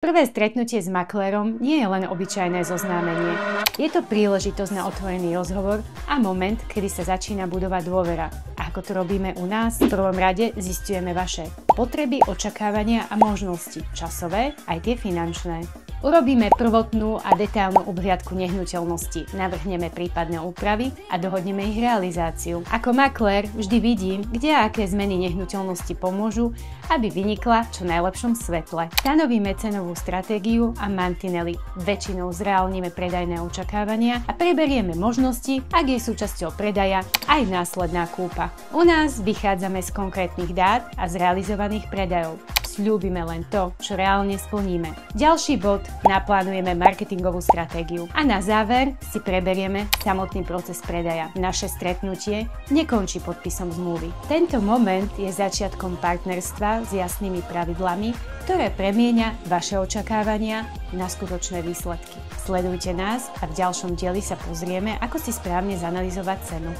Prvé stretnutie s maklérom nie je len obyčajné zoznámenie. Je to príležitosť na otvorený rozhovor a moment, kedy sa začína budovať dôvera. A ako to robíme u nás, v prvom rade zisťujeme vaše potreby, očakávania a možnosti, časové aj tie finančné. Urobíme prvotnú a detailnú obhliadku nehnuteľnosti, navrhneme prípadné úpravy a dohodneme ich realizáciu. Ako maklér vždy vidím, kde a aké zmeny nehnuteľnosti pomôžu, aby vynikla v čo najlepšom svetle. Stanovíme cenovú stratégiu a mantinely, väčšinou zreálnime predajné očakávania a preberieme možnosti, ak je súčasťou predaja aj následná kúpa. U nás vychádzame z konkrétnych dát a z realizovaných predajov. Sľúbime len to, čo reálne splníme. Ďalší bod, naplánujeme marketingovú stratégiu. A na záver si preberieme samotný proces predaja. Naše stretnutie nekončí podpisom zmluvy. Tento moment je začiatkom partnerstva s jasnými pravidlami, ktoré premieňa vaše očakávania na skutočné výsledky. Sledujte nás a v ďalšom dieli sa pozrieme, ako si správne zanalyzovať cenu.